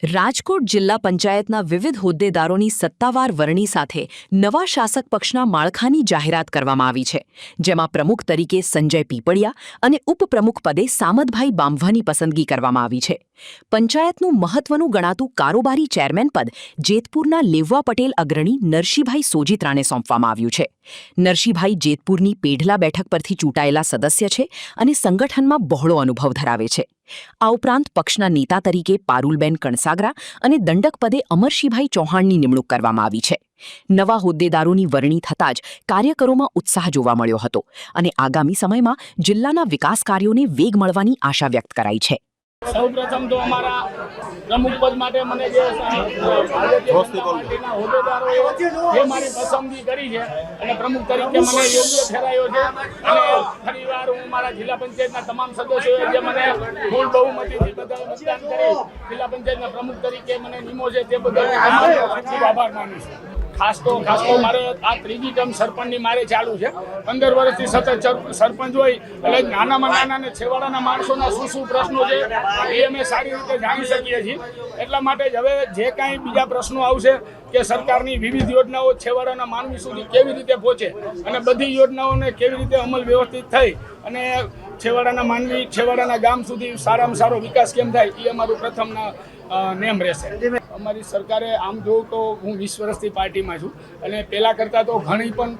રાજકોટ જિલ્લા પંચાયતના વિવિધ હોદ્દેદારોની સત્તાવાર વરણી સાથે નવા શાસક પક્ષના માળખાની જાહેરાત કરવામાં આવી છે, જેમાં પ્રમુખ તરીકે સંજય પીપળિયા અને ઉપપ્રમુખ પદે સામતભાઈ બામવાની પસંદગી કરવામાં આવી છે. પંચાયતનું મહત્વનું ગણાતું કારોબારી ચેરમેન પદ જેતપુરના લેવવા પટેલ અગ્રણી નરસિંહભાઈ સોજિત્રાને સોંપવામાં આવ્યું છે. નરસિંહભાઈ જેતપુરની પેઢલા બેઠક પરથી ચૂંટાયેલા સદસ્ય છે અને સંગઠનમાં બહોળો અનુભવ ધરાવે છે. આ ઉપરાંત પક્ષના નેતા તરીકે પારુલબેન કણસાગરા અને દંડક પદે અમરશીભાઈ ચૌહાણની નિમણૂક કરવામાં આવી છે. નવા હોદ્દેદારોની વરણી થતાં જ કાર્યકરોમાં ઉત્સાહ જોવા મળ્યો હતો અને આગામી સમયમાં જિલ્લાના વિકાસ કાર્યોને વેગ મળવાની આશા વ્યક્ત કરાઈ છે. સૌપ્રથમ તો અમારા પ્રમુખ પદ માટે મને જે હોદ્દેદારોએ મારી પસંદગી કરી છે અને પ્રમુખ તરીકે મને યોગ્ય ઠેરાયો છે અને ફરીવાર હું મારા જિલ્લા પંચાયતના તમામ સદસ્યોએ જે મને ફૂલ બહુમતીથી બધા મતદાન કરી જિલ્લા પંચાયતના પ્રમુખ તરીકે મને નિમો છે તે બદલ ખૂબ આભાર માનું છું. ખાસ તો મારે આ ત્રીજી ટર્મ સરપંચની મારે ચાલુ છે. 15 વર્ષથી સતત સરપંચ હોય એટલે નાનામાં નાના અને છેવાડાના માણસોના શું પ્રશ્નો છે એ અમે સારી રીતે જાણી શકીએ છીએ. એટલા માટે જ હવે જે કાંઈ બીજા પ્રશ્નો આવશે કે સરકારની વિવિધ યોજનાઓ છેવાડાના માનવી સુધી કેવી રીતે પહોંચે અને બધી યોજનાઓને કેવી રીતે અમલ વ્યવસ્થિત થઈ અને છેવાડાના માનવી છેવાડાના ગામ સુધી સારામાં સારો વિકાસ કેમ થાય એ અમારું પ્રથમના નેમ રહેશે. અમારી સરકારે આમ જોઉં તો હું 20 વર્ષથી પાર્ટીમાં છું અને પહેલાં કરતાં તો ઘણી પણ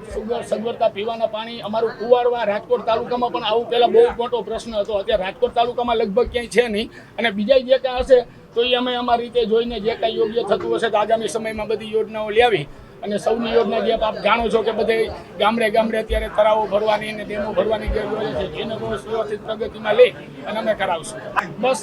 સગવડતા પીવાના પાણી અમારું કુવાડવા રાજકોટ તાલુકામાં પણ આવું પહેલાં બહુ મોટો પ્રશ્ન હતો. અત્યારે રાજકોટ તાલુકામાં લગભગ ક્યાંય છે નહીં અને બીજા જે કાંઈ હશે તો એ અમે અમારી રીતે જોઈને જે કાંઈ યોગ્ય થતું હશે તો આગામી સમયમાં બધી યોજનાઓ લાવી અને સૌની યોજના જે આપ જાણો છો કે બધે ગામડે અત્યારે તળાવો ભરવાની અને ડેમો ભરવાની જે યોજના છે એને વ્યવસ્થિત પ્રગતિમાં લઈ અને અમે કરાવશું. બસ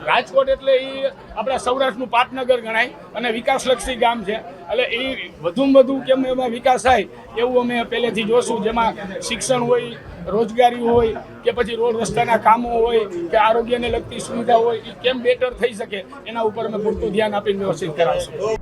રાજકોટ એટલે એ આપણા સૌરાષ્ટ્રનું પાટનગર ગણાય અને વિકાસલક્ષી ગામ છે એટલે એ વધુમાં વધુ કેમ એમાં વિકાસ થાય એવું અમે પહેલેથી જોશું, જેમાં શિક્ષણ હોય, રોજગારી હોય કે પછી રોડ રસ્તાના કામો હોય કે આરોગ્યને લગતી સુવિધા હોય એ કેમ બેટર થઈ શકે એના ઉપર અમે પૂરતું ધ્યાન આપીને વ્યવસ્થિત કરાવશું.